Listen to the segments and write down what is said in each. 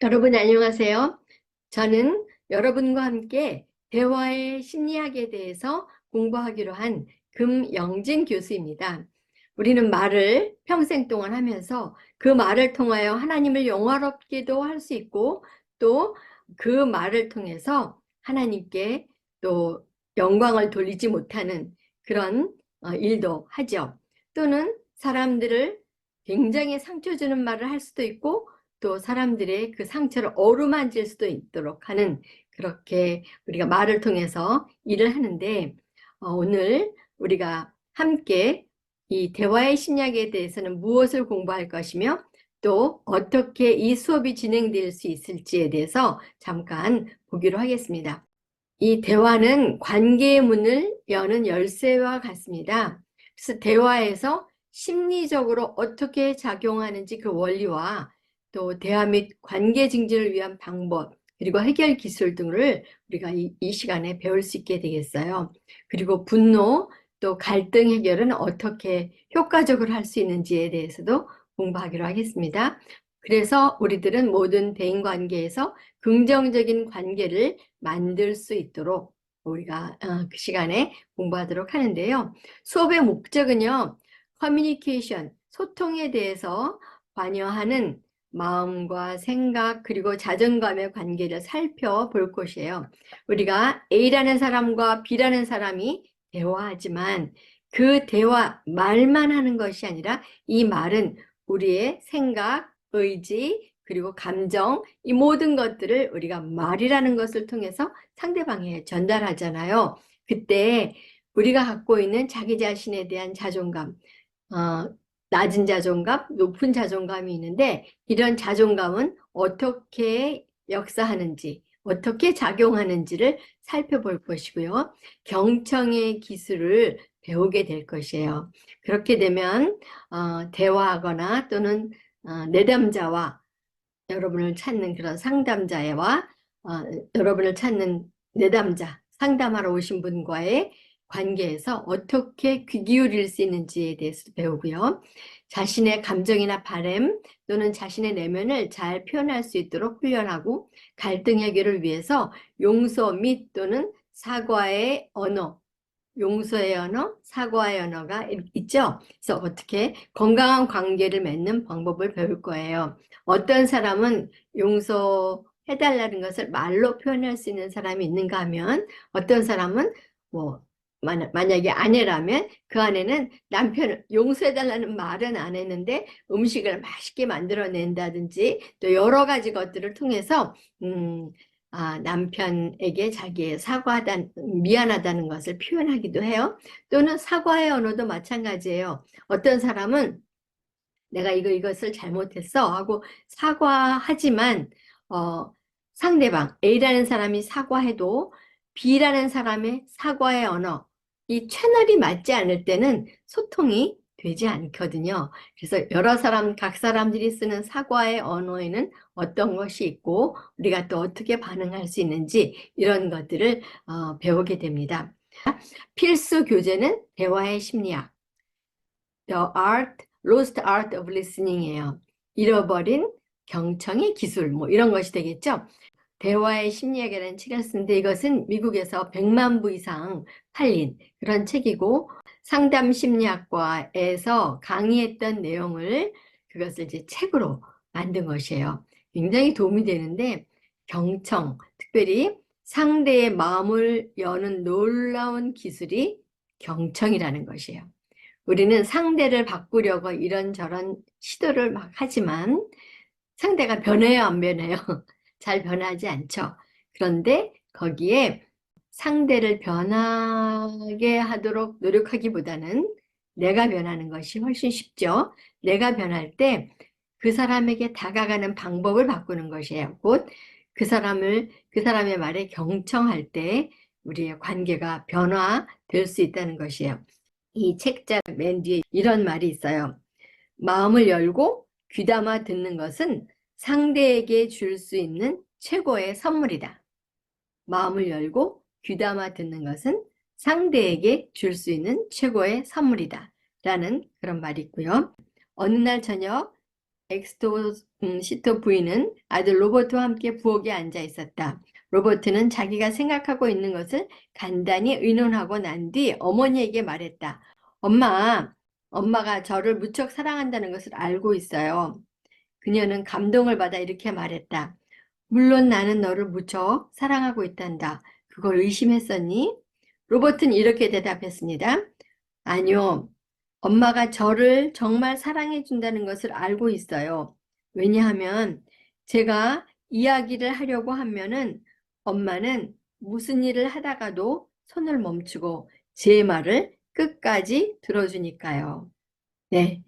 여러분 안녕하세요. 저는 여러분과 함께 대화의 심리학에 대해서 공부하기로 한 금영진 교수입니다. 우리는 말을 평생 동안 하면서 그 말을 통하여 하나님을 영화롭게도 할 수 있고 또 그 말을 통해서 하나님께 또 영광을 돌리지 못하는 그런 일도 하죠. 또는 사람들을 굉장히 상처 주는 말을 할 수도 있고 또 사람들의 그 상처를 어루만질 수도 있도록 하는 그렇게 우리가 말을 통해서 일을 하는데 오늘 우리가 함께 이 대화의 심리학에 대해서는 무엇을 공부할 것이며 또 어떻게 이 수업이 진행될 수 있을지에 대해서 잠깐 보기로 하겠습니다. 이 대화는 관계의 문을 여는 열쇠와 같습니다. 그래서 대화에서 심리적으로 어떻게 작용하는지 그 원리와 또 대화 및 관계 증진을 위한 방법 그리고 해결 기술 등을 우리가 이 시간에 배울 수 있게 되겠어요. 그리고 분노 또 갈등 해결은 어떻게 효과적으로 할 수 있는지에 대해서도 공부하기로 하겠습니다. 그래서 우리들은 모든 대인관계에서 긍정적인 관계를 만들 수 있도록 우리가 그 시간에 공부하도록 하는데요. 수업의 목적은요, 커뮤니케이션, 소통에 대해서 관여하는 마음과 생각 그리고 자존감의 관계를 살펴볼 것이에요. 우리가 A라는 사람과 B라는 사람이 대화하지만 그 대화 말만 하는 것이 아니라 이 말은 우리의 생각, 의지, 그리고 감정, 이 모든 것들을 우리가 말이라는 것을 통해서 상대방에 전달하잖아요. 그때 우리가 갖고 있는 자기 자신에 대한 자존감, 어, 낮은 자존감, 높은 자존감이 있는데 이런 자존감은 어떻게 역사하는지, 어떻게 작용하는지를 살펴볼 것이고요. 경청의 기술을 배우게 될 것이에요. 그렇게 되면 대화하거나 또는 내담자와 여러분을 찾는 그런 상담자와 여러분을 찾는 내담자, 상담하러 오신 분과의 관계에서 어떻게 귀 기울일 수 있는지에 대해서 배우고요. 자신의 감정이나 바람 또는 자신의 내면을 잘 표현할 수 있도록 훈련하고 갈등 해결을 위해서 용서 및 또는 사과의 언어, 용서의 언어, 사과의 언어가 있죠. 그래서 어떻게 건강한 관계를 맺는 방법을 배울 거예요. 어떤 사람은 용서해달라는 것을 말로 표현할 수 있는 사람이 있는가 하면 어떤 사람은 뭐 만약에 아내라면 그 아내는 남편을 용서해달라는 말은 안 했는데 음식을 맛있게 만들어낸다든지 또 여러 가지 것들을 통해서 남편에게 자기의 미안하다는 것을 표현하기도 해요. 또는 사과의 언어도 마찬가지예요. 어떤 사람은 내가 이것을 잘못했어 하고 사과하지만 상대방 A라는 사람이 사과해도 B라는 사람의 사과의 언어, 이 채널이 맞지 않을 때는 소통이 되지 않거든요. 그래서 각 사람들이 쓰는 사과의 언어에는 어떤 것이 있고 우리가 또 어떻게 반응할 수 있는지 이런 것들을 배우게 됩니다. 필수 교재는 대화의 심리학, Lost Art of Listening이에요. 잃어버린 경청의 기술, 뭐 이런 것이 되겠죠. 대화의 심리학이라는 책을 쓰는데 이것은 미국에서 100만 부 이상 팔린 그런 책이고 상담 심리학과에서 강의했던 내용을 그것을 이제 책으로 만든 것이에요. 굉장히 도움이 되는데 경청, 특별히 상대의 마음을 여는 놀라운 기술이 경청이라는 것이에요. 우리는 상대를 바꾸려고 이런저런 시도를 막 하지만 상대가 변해요, 안 변해요? 잘 변하지 않죠. 그런데 거기에 상대를 변하게 하도록 노력하기보다는 내가 변하는 것이 훨씬 쉽죠. 내가 변할 때 그 사람에게 다가가는 방법을 바꾸는 것이에요. 곧 그 사람의 말에 경청할 때 우리의 관계가 변화될 수 있다는 것이에요. 이 책자 맨 뒤에 이런 말이 있어요. 마음을 열고 귀담아 듣는 것은 상대에게 줄 수 있는 최고의 선물이다. 마음을 열고 귀담아 듣는 것은 상대에게 줄 수 있는 최고의 선물이다. 라는 그런 말이 있고요. 어느 날 저녁 엑스토시토 부인은 아들 로버트와 함께 부엌에 앉아 있었다. 로버트는 자기가 생각하고 있는 것을 간단히 의논하고 난 뒤 어머니에게 말했다. 엄마가 저를 무척 사랑한다는 것을 알고 있어요. 그녀는 감동을 받아 이렇게 말했다. 물론 나는 너를 무척 사랑하고 있단다. 그걸 의심했었니? 로버트는 이렇게 대답했습니다. 아니요. 엄마가 저를 정말 사랑해 준다는 것을 알고 있어요. 왜냐하면 제가 이야기를 하려고 하면은 엄마는 무슨 일을 하다가도 손을 멈추고 제 말을 끝까지 들어주니까요. 네.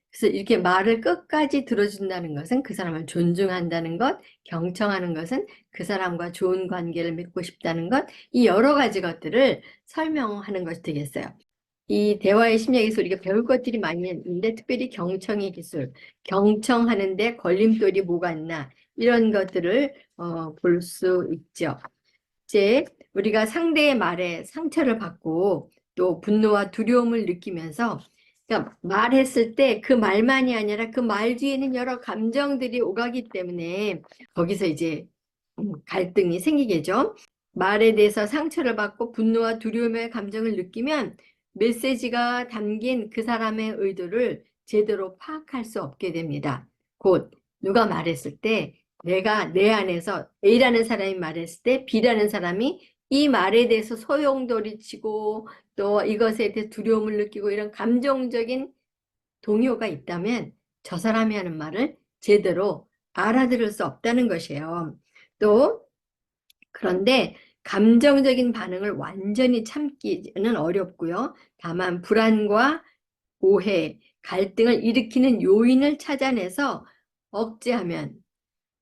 그래서 이렇게 말을 끝까지 들어준다는 것은 그 사람을 존중한다는 것, 경청하는 것은 그 사람과 좋은 관계를 맺고 싶다는 것, 이 여러 가지 것들을 설명하는 것이 되겠어요. 이 대화의 심리학 기술, 우리가 배울 것들이 많이 있는데, 특별히 경청의 기술, 경청하는데 걸림돌이 뭐가 있나, 이런 것들을 볼 수 있죠. 이제 우리가 상대의 말에 상처를 받고 또 분노와 두려움을 느끼면서, 그러니까 말했을 때 그 말만이 아니라 그 말 뒤에는 여러 감정들이 오가기 때문에 거기서 이제 갈등이 생기겠죠. 말에 대해서 상처를 받고 분노와 두려움의 감정을 느끼면 메시지가 담긴 그 사람의 의도를 제대로 파악할 수 없게 됩니다. 곧 누가 말했을 때 내가 내 안에서 A라는 사람이 말했을 때 B라는 사람이 이 말에 대해서 소용돌이치고 또 이것에 대해 두려움을 느끼고 이런 감정적인 동요가 있다면 저 사람이 하는 말을 제대로 알아들을 수 없다는 것이에요. 또 그런데 감정적인 반응을 완전히 참기는 어렵고요. 다만 불안과 오해, 갈등을 일으키는 요인을 찾아내서 억제하면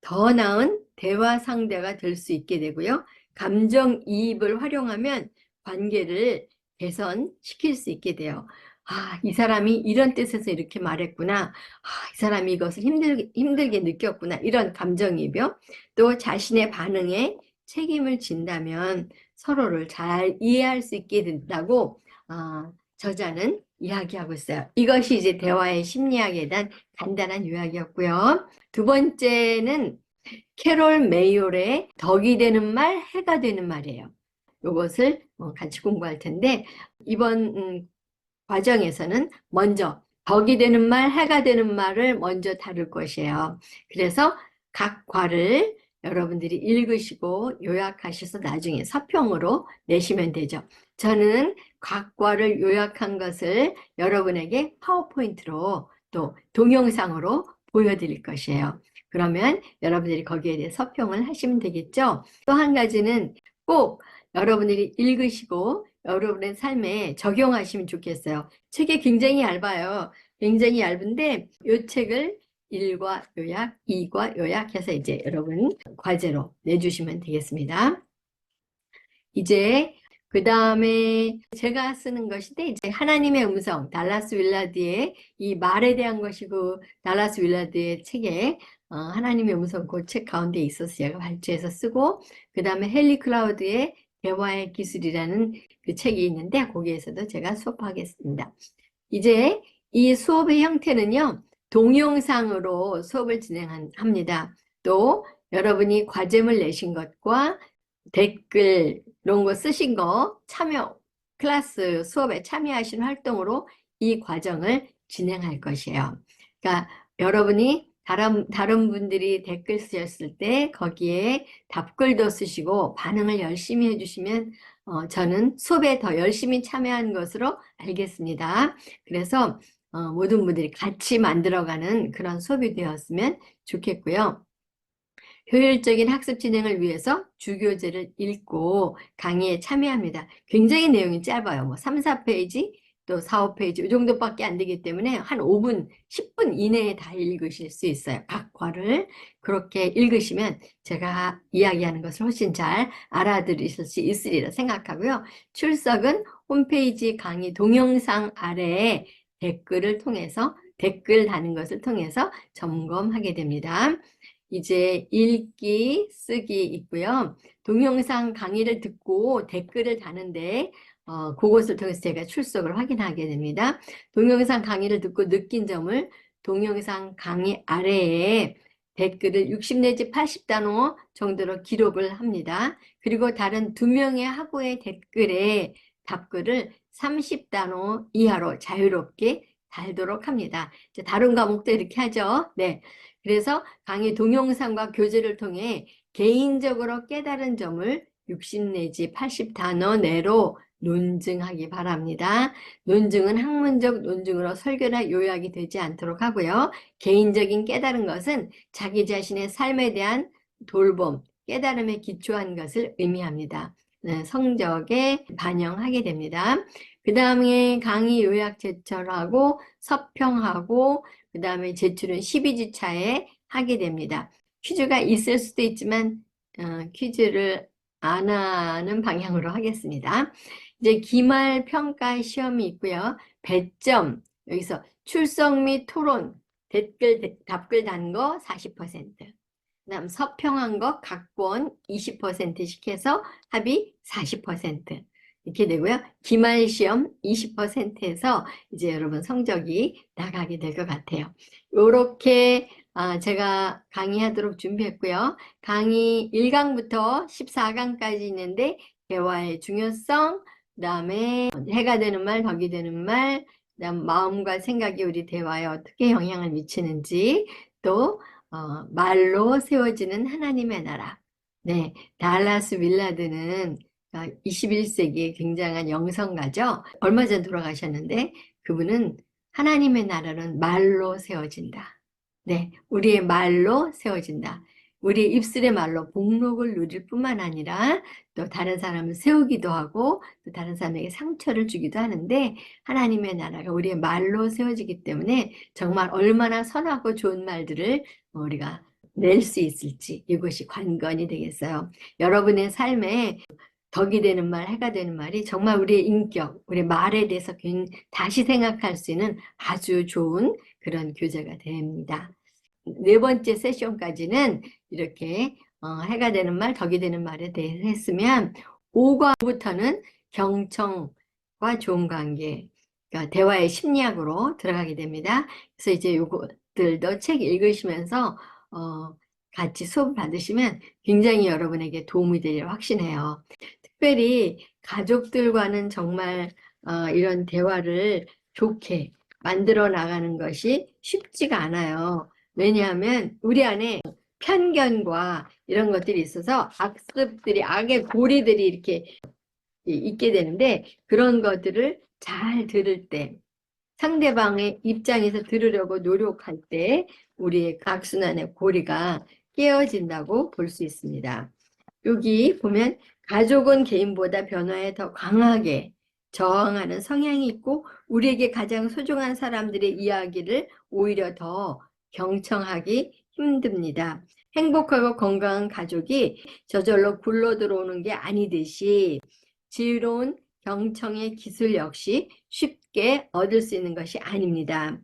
더 나은 대화 상대가 될 수 있게 되고요. 감정이입을 활용하면 관계를 개선시킬 수 있게 돼요. 아, 이 사람이 이런 뜻에서 이렇게 말했구나. 아, 이 사람이 이것을 힘들게 느꼈구나. 이런 감정이입이요. 또 자신의 반응에 책임을 진다면 서로를 잘 이해할 수 있게 된다고 저자는 이야기하고 있어요. 이것이 이제 대화의 심리학에 대한 간단한 요약이었고요. 두 번째는 캐롤 메이올의 덕이 되는 말, 해가 되는 말이에요. 이것을 같이 공부할 텐데 이번 과정에서는 먼저 덕이 되는 말, 해가 되는 말을 먼저 다룰 것이에요. 그래서 각 과를 여러분들이 읽으시고 요약하셔서 나중에 서평으로 내시면 되죠. 저는 각 과를 요약한 것을 여러분에게 파워포인트로 또 동영상으로 보여드릴 것이에요. 그러면 여러분들이 거기에 대해 서평을 하시면 되겠죠. 또 한 가지는 꼭 여러분들이 읽으시고 여러분의 삶에 적용하시면 좋겠어요. 책이 굉장히 얇아요. 굉장히 얇은데 이 책을 1과 요약, 2과 요약해서 이제 여러분 과제로 내주시면 되겠습니다. 이제 그 다음에 제가 쓰는 것인데 이제 하나님의 음성, 달라스 윌라드의 이 말에 대한 것이고 달라스 윌라드의 책에 하나님의 음성 그 책 가운데 있어서 제가 발췌해서 쓰고 그 다음에 헨리 클라우드의 대화의 기술이라는 그 책이 있는데 거기에서도 제가 수업하겠습니다. 이제 이 수업의 형태는요, 동영상으로 수업을 진행합니다. 또 여러분이 과제물 내신 것과 댓글 이런 거 쓰신 거 참여 클래스 수업에 참여하신 활동으로 이 과정을 진행할 것이에요. 그러니까 여러분이 다른 분들이 댓글 쓰셨을 때 거기에 답글도 쓰시고 반응을 열심히 해주시면 저는 수업에 더 열심히 참여한 것으로 알겠습니다. 그래서 모든 분들이 같이 만들어가는 그런 수업이 되었으면 좋겠고요. 효율적인 학습 진행을 위해서 주교재를 읽고 강의에 참여합니다. 굉장히 내용이 짧아요. 뭐 3, 4페이지 또 4, 5페이지 이 정도밖에 안 되기 때문에 한 5분, 10분 이내에 다 읽으실 수 있어요. 각 과를 그렇게 읽으시면 제가 이야기하는 것을 훨씬 잘 알아들으실 수 있으리라 생각하고요. 출석은 홈페이지 강의 동영상 아래에 댓글을 통해서 댓글 다는 것을 통해서 점검하게 됩니다. 이제 읽기, 쓰기 있고요. 동영상 강의를 듣고 댓글을 다는데 그것을 통해서 제가 출석을 확인하게 됩니다. 동영상 강의를 듣고 느낀 점을 동영상 강의 아래에 댓글을 60 내지 80단어 정도로 기록을 합니다. 그리고 다른 2명의 학우의 댓글에 답글을 30단어 이하로 자유롭게 달도록 합니다. 이제 다른 과목도 이렇게 하죠. 네. 그래서 강의 동영상과 교재를 통해 개인적으로 깨달은 점을 60 내지 80단어 내로 논증하기 바랍니다. 논증은 학문적 논증으로 설교나 요약이 되지 않도록 하고요. 개인적인 깨달은 것은 자기 자신의 삶에 대한 돌봄, 깨달음에 기초한 것을 의미합니다. 성적에 반영하게 됩니다. 그 다음에 강의 요약 제출하고 서평하고 그 다음에 제출은 12주 차에 하게 됩니다. 퀴즈가 있을 수도 있지만 퀴즈를 안 하는 방향으로 하겠습니다. 이제 기말 평가 시험이 있고요. 배점, 여기서 출석 및 토론, 답글 단 거 40%, 그다음 서평한 거 각본 20%씩 해서 합이 40% 이렇게 되고요. 기말 시험 20%에서 이제 여러분 성적이 나가게 될 것 같아요. 요렇게 제가 강의하도록 준비했고요. 강의 1강부터 14강까지 있는데 대화의 중요성, 그다음에 해가 되는 말, 덕이 되는 말, 그다음 마음과 생각이 우리 대화에 어떻게 영향을 미치는지, 또 말로 세워지는 하나님의 나라. 네, 달라스 윌라드는 21세기의 굉장한 영성가죠. 얼마 전 돌아가셨는데 그분은 하나님의 나라는 말로 세워진다. 네, 우리의 말로 세워진다. 우리의 입술의 말로 복록을 누릴 뿐만 아니라 또 다른 사람을 세우기도 하고 또 다른 사람에게 상처를 주기도 하는데, 하나님의 나라가 우리의 말로 세워지기 때문에 정말 얼마나 선하고 좋은 말들을 우리가 낼 수 있을지 이것이 관건이 되겠어요. 여러분의 삶에 덕이 되는 말, 해가 되는 말이 정말 우리의 인격, 우리의 말에 대해서 다시 생각할 수 있는 아주 좋은 그런 교재가 됩니다. 4번째 세션까지는 이렇게 해가 되는 말, 덕이 되는 말에 대해서 했으면 5과부터는 경청과 좋은 관계, 그러니까 대화의 심리학으로 들어가게 됩니다. 그래서 이제 요것들도 책 읽으시면서 같이 수업 받으시면 굉장히 여러분에게 도움이 되리라 확신해요. 특별히 가족들과는 정말 이런 대화를 좋게 만들어 나가는 것이 쉽지가 않아요. 왜냐하면 우리 안에 편견과 이런 것들이 있어서 악습들이, 악의 고리들이 이렇게 있게 되는데, 그런 것들을 잘 들을 때, 상대방의 입장에서 들으려고 노력할 때 우리의 악순환의 고리가 깨어진다고 볼 수 있습니다. 여기 보면 가족은 개인보다 변화에 더 강하게 저항하는 성향이 있고 우리에게 가장 소중한 사람들의 이야기를 오히려 더 경청하기 힘듭니다. 행복하고 건강한 가족이 저절로 굴러 들어오는 게 아니듯이 지혜로운 경청의 기술 역시 쉽게 얻을 수 있는 것이 아닙니다.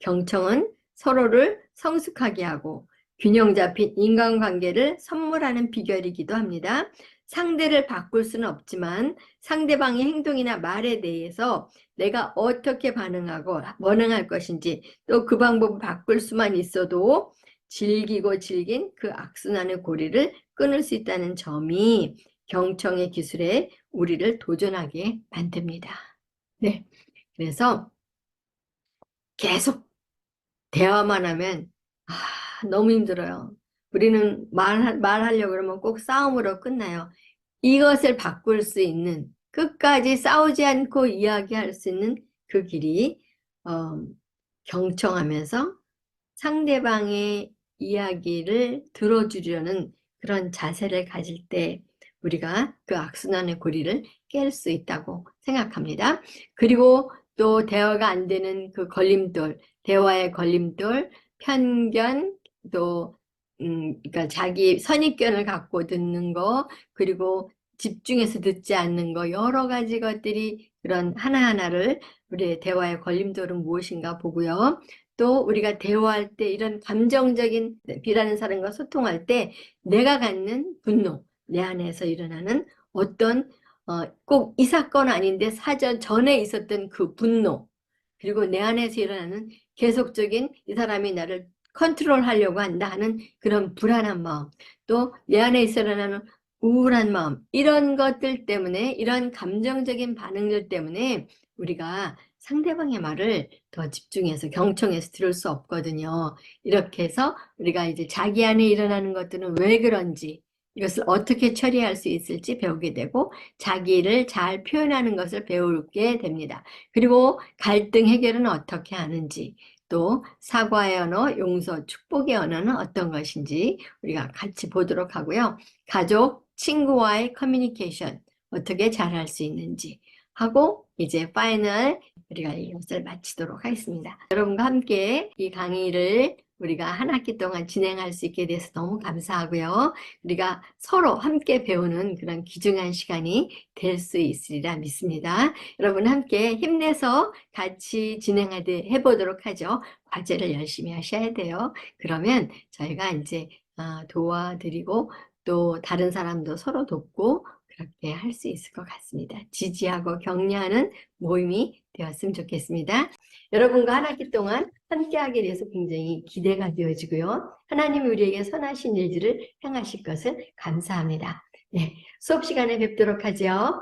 경청은 서로를 성숙하게 하고 균형 잡힌 인간관계를 선물하는 비결이기도 합니다. 상대를 바꿀 수는 없지만 상대방의 행동이나 말에 대해서 내가 어떻게 반응하고 원할 것인지, 또 그 방법을 바꿀 수만 있어도 질기고 질긴 그 악순환의 고리를 끊을 수 있다는 점이 경청의 기술에 우리를 도전하게 만듭니다. 네, 그래서 계속 대화만 하면 너무 힘들어요. 우리는 말하려고 그러면 꼭 싸움으로 끝나요. 이것을 바꿀 수 있는, 끝까지 싸우지 않고 이야기할 수 있는 그 길이 경청하면서 상대방의 이야기를 들어주려는 그런 자세를 가질 때 우리가 그 악순환의 고리를 깰 수 있다고 생각합니다. 그리고 또 대화가 안 되는 그 걸림돌, 대화의 걸림돌, 편견, 또 그러니까 자기 선입견을 갖고 듣는 거, 그리고 집중해서 듣지 않는 거, 여러 가지 것들이 그런 하나하나를 우리의 대화의 걸림돌은 무엇인가 보고요. 또 우리가 대화할 때 이런 감정적인 비라는 사람과 소통할 때 내가 갖는 분노, 내 안에서 일어나는 어떤 꼭 이 사건 아닌데 사전 전에 있었던 그 분노, 그리고 내 안에서 일어나는 계속적인 이 사람이 나를 컨트롤하려고 한다 하는 그런 불안한 마음, 또 내 안에 있어나는 우울한 마음, 이런 것들 때문에, 이런 감정적인 반응들 때문에 우리가 상대방의 말을 더 집중해서 경청해서 들을 수 없거든요. 이렇게 해서 우리가 이제 자기 안에 일어나는 것들은 왜 그런지, 이것을 어떻게 처리할 수 있을지 배우게 되고 자기를 잘 표현하는 것을 배우게 됩니다. 그리고 갈등 해결은 어떻게 하는지, 또 사과의 언어, 용서, 축복의 언어는 어떤 것인지 우리가 같이 보도록 하고요. 가족, 친구와의 커뮤니케이션 어떻게 잘할 수 있는지 하고 이제 파이널 우리가 이것을 마치도록 하겠습니다. 여러분과 함께 이 강의를 우리가 한 학기 동안 진행할 수 있게 돼서 너무 감사하고요. 우리가 서로 함께 배우는 그런 귀중한 시간이 될 수 있으리라 믿습니다. 여러분 함께 힘내서 같이 진행해 보도록 하죠. 과제를 열심히 하셔야 돼요. 그러면 저희가 이제 도와드리고 또 다른 사람도 서로 돕고 그렇게 할 수 있을 것 같습니다. 지지하고 격려하는 모임이 되었으면 좋겠습니다. 여러분과 한 학기 동안 함께하게 돼서 굉장히 기대가 되어지고요. 하나님이 우리에게 선하신 일들을 행하실 것을 감사합니다. 네, 수업 시간에 뵙도록 하죠.